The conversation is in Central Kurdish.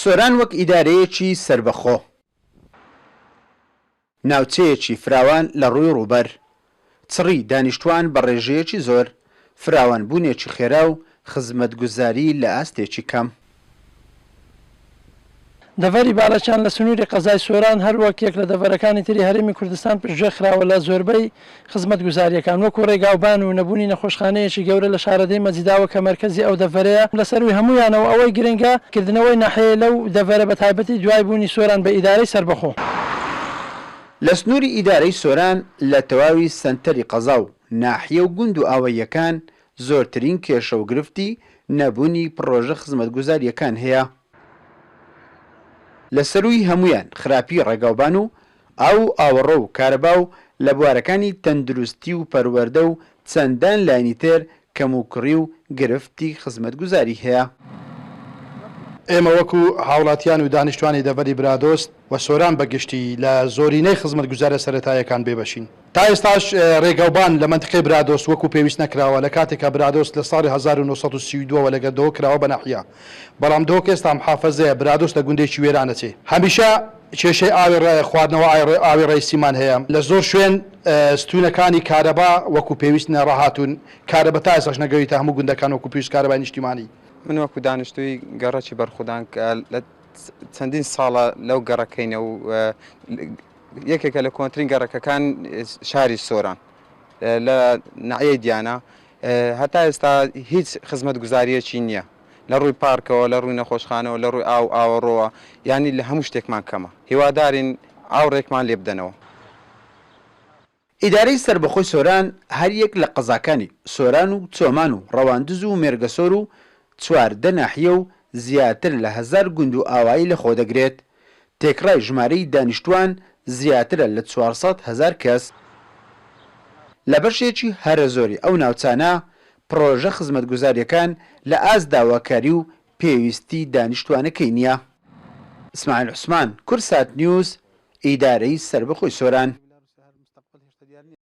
سۆران وەک ئیدارەیەکی سربەخۆ، ناوچەیەکی فراوان لە ڕووی ڕووبەر، چڕی دانیشتوان بە ڕێژەیەکی زۆر، فراوانبوونێکی خێرا و خزمەتگوزاری لە ئاستێکی کەم. دەڤەری باڵەچان لە سنووری قەزای سۆران هەروەک یەک لە دەڤەرەکانی تری هەرێمی کوردستان پشتگوێ خراوە لە زۆربەی خزمەتگوزاریەکان، وەکو ڕێگاوبان و نەبوونی نەخۆشخانەیەکی گەورە لە شارەدەی مەجیداوە کە مەرکەزی ئەو دەڤەرەیە. لەسەروی هەمویانەوە ئەوەی گرنگە کردنەوەی ناحەیە لەو دەڤەرە بە تایبەتی دوای بوونی سۆران بە ئیدارەی سربەخۆ. لە سنووری ئیدارەی سۆران لە تەواوی سەنتەری قەزا و ناحیە و گوند و ئاوەیەکان زۆرترین کێشە و گرفتی نەبوونی پڕۆژە خزمەتگوزاریەکان هەیە. لە سەروی هەمویان خراپی ڕێگاوبان و ئاوەڕۆ و کارەبا و لە بوارەکانی تەندروستی و پەروەردە و چەندان لایانی تر کەموکڕی و گرفتی خزمەتگوزاری هەیە. ئێمە وەکو هاوڵاتیان و دانیشتوانی دەڤەری برادۆست و سۆران بەگشتی لە زۆرینەی خزمەتگوزارە سەرەتایەکان بێبەشین. تا ئێستاش ڕێگاوبان لە منتقەی برادۆست وەکو پێویست نەکراوە لە کاتێکە برادۆست لە ساڵی 1932 لەگەدەوە کراوە بە ناحیە، بەڵام دۆ ئێستا محافەزەیە برادۆست لە گوندێکی وێرانەچێ. هەمیشە کێشەی ئاوی خواردنەوە ئاوی ڕێسیمان هەیە لە زۆر شوێن ستونەکانی کارەبا وەکو پێویست نەڕاهاتون کارەبە تا ئێستاش نەگەویتە هەموو گوندەکان وەکو پێویست کارەبای نیشتیمانی. من وەکو دانیشتووی گەڕەکی بەرخودان کە لە چەندین ساڵە لەو گەڕەکەینە و یەکێکە لە کۆنترین گەڕەکەکان شاری سۆران لە ناحیەی دیانە هەتا ئێستا هیچ خزمەتگوزاریەکی نییە لە ڕووی پارکەوە، لە ڕووی نەخۆشخانەوە، لە ڕووی ئاوەڕۆوە، ینی لە هەموو شتێکمان کەمە. هیوادارین ئاوڕێکمان لێ بدەنەوە. ئیدارەی سربەخۆی سۆران هەر یەک لە قەزاکانی سۆران و چۆمان و ڕەواندز و مێرگەسۆر و چواردە ناحیە و زیاتر لە 1000 گوند و ئاوایی لە خۆ دەگرێت. تێکڕای ژمارەی دانیشتوان زیاترە لە 400,000 کەس. لە بەشێکی هەرە زۆری ئەو ناوچانە پرۆژە خزمەتگوزاریەکان لە ئاست داواکاری و پێویستی دانیشتوانەکەی نییە. ئیسماعیل عوسمان، کورسات نیوز، ئیدارەی سربەخۆی سۆران.